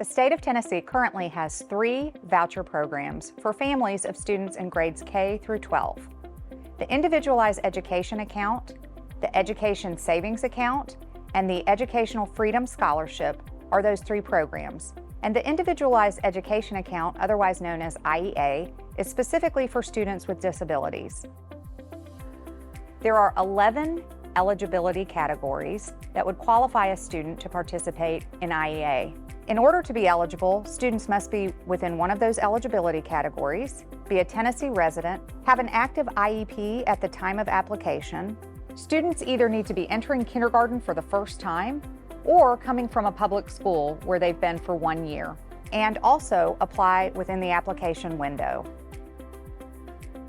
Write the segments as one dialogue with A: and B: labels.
A: The state of Tennessee currently has 3 voucher programs for families of students in grades K through 12. The Individualized Education Account, the Education Savings Account, and the Educational Freedom Scholarship are those 3 programs. And the Individualized Education Account, otherwise known as IEA, is specifically for students with disabilities. There are 11 eligibility categories that would qualify a student to participate in IEA. In order to be eligible, students must be within one of those eligibility categories, be a Tennessee resident, have an active IEP at the time of application. Students either need to be entering kindergarten for the first time or coming from a public school where they've been for 1 year, and also apply within the application window.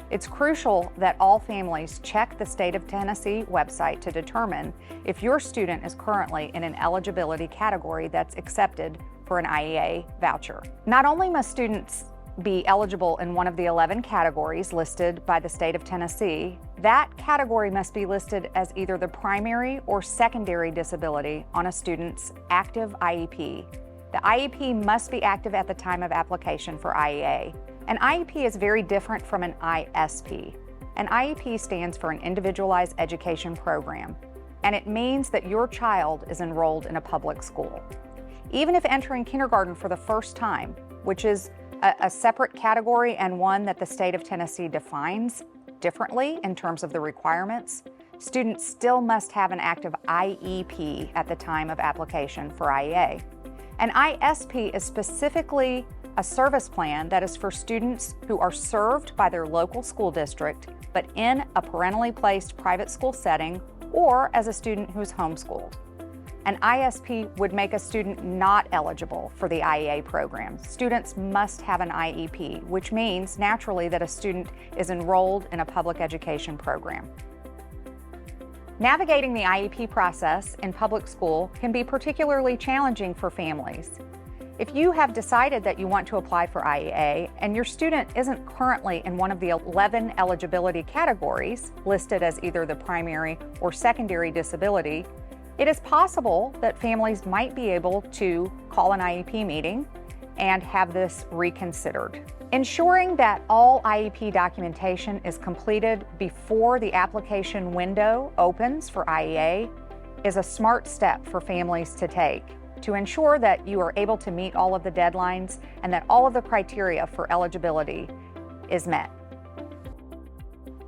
A: It's crucial that all families check the State of Tennessee website to determine if your student is currently in an eligibility category that's accepted for an IEA voucher. Not only must students be eligible in one of the 11 categories listed by the State of Tennessee, that category must be listed as either the primary or secondary disability on a student's active IEP. The IEP must be active at the time of application for IEA. An IEP is very different from an ISP. An IEP stands for an Individualized Education Program, and it means that your child is enrolled in a public school. Even if entering kindergarten for the first time, which is a separate category and one that the state of Tennessee defines differently in terms of the requirements, students still must have an active IEP at the time of application for IEA. An ISP is specifically a service plan that is for students who are served by their local school district, but in a parentally placed private school setting or as a student who's homeschooled. An ISP would make a student not eligible for the IEA program. Students must have an IEP, which means naturally that a student is enrolled in a public education program. Navigating the IEP process in public school can be particularly challenging for families. If you have decided that you want to apply for IEA and your student isn't currently in one of the 11 eligibility categories listed as either the primary or secondary disability, it is possible that families might be able to call an IEP meeting and have this reconsidered. Ensuring that all IEP documentation is completed before the application window opens for IEA is a smart step for families to take to ensure that you are able to meet all of the deadlines and that all of the criteria for eligibility is met.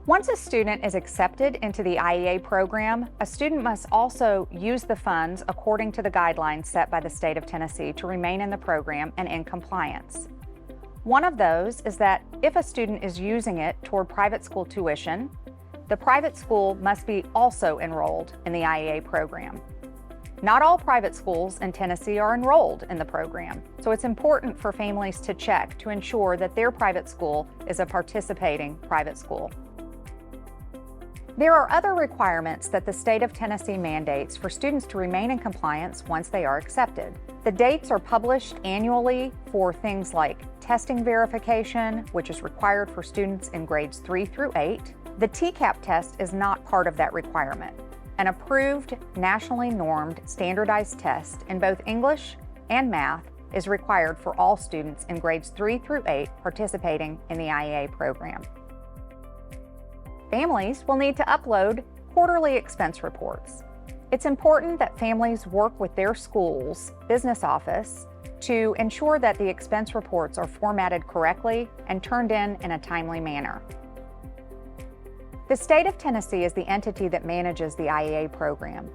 A: Once a student is accepted into the IEA program, a student must also use the funds according to the guidelines set by the state of Tennessee to remain in the program and in compliance. One of those is that if a student is using it toward private school tuition, the private school must be also enrolled in the IEA program. Not all private schools in Tennessee are enrolled in the program, so it's important for families to check to ensure that their private school is a participating private school. There are other requirements that the state of Tennessee mandates for students to remain in compliance once they are accepted. The dates are published annually for things like testing verification, which is required for students in grades 3 through 8. The TCAP test is not part of that requirement. An approved, nationally normed, standardized test in both English and math is required for all students in grades 3 through 8 participating in the IEA program. Families will need to upload quarterly expense reports. It's important that families work with their school's business office to ensure that the expense reports are formatted correctly and turned in a timely manner. The state of Tennessee is the entity that manages the IEA program.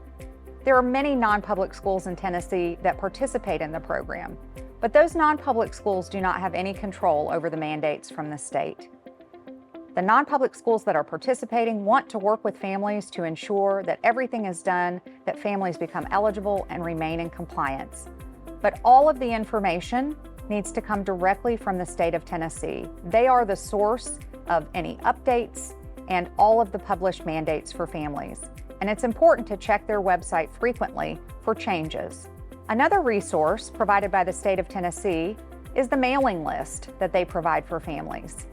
A: There are many non-public schools in Tennessee that participate in the program, but those non-public schools do not have any control over the mandates from the state. The non-public schools that are participating want to work with families to ensure that everything is done, that families become eligible and remain in compliance. But all of the information needs to come directly from the state of Tennessee. They are the source of any updates and all of the published mandates for families. And it's important to check their website frequently for changes. Another resource provided by the state of Tennessee is the mailing list that they provide for families.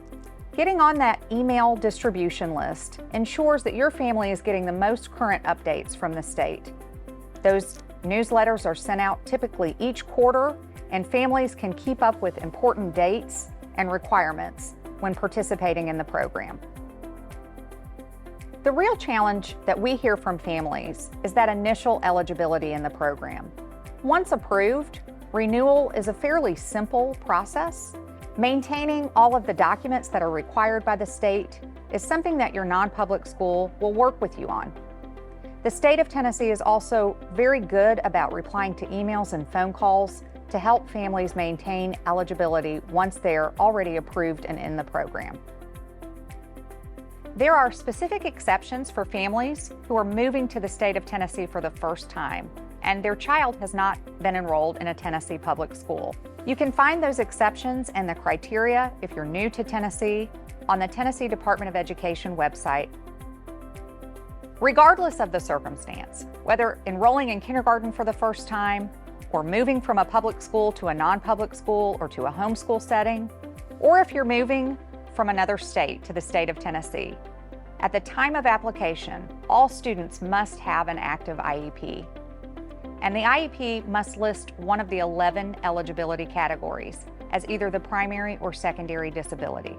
A: Getting on that email distribution list ensures that your family is getting the most current updates from the state. Those newsletters are sent out typically each quarter and families can keep up with important dates and requirements when participating in the program. The real challenge that we hear from families is that initial eligibility in the program. Once approved, renewal is a fairly simple process. Maintaining all of the documents that are required by the state is something that your non-public school will work with you on. The state of Tennessee is also very good about replying to emails and phone calls to help families maintain eligibility once they're already approved and in the program. There are specific exceptions for families who are moving to the state of Tennessee for the first time, and their child has not been enrolled in a Tennessee public school. You can find those exceptions and the criteria if you're new to Tennessee on the Tennessee Department of Education website. Regardless of the circumstance, whether enrolling in kindergarten for the first time, or moving from a public school to a non-public school or to a homeschool setting, or if you're moving from another state to the state of Tennessee, at the time of application, all students must have an active IEP. And the IEP must list one of the 11 eligibility categories as either the primary or secondary disability.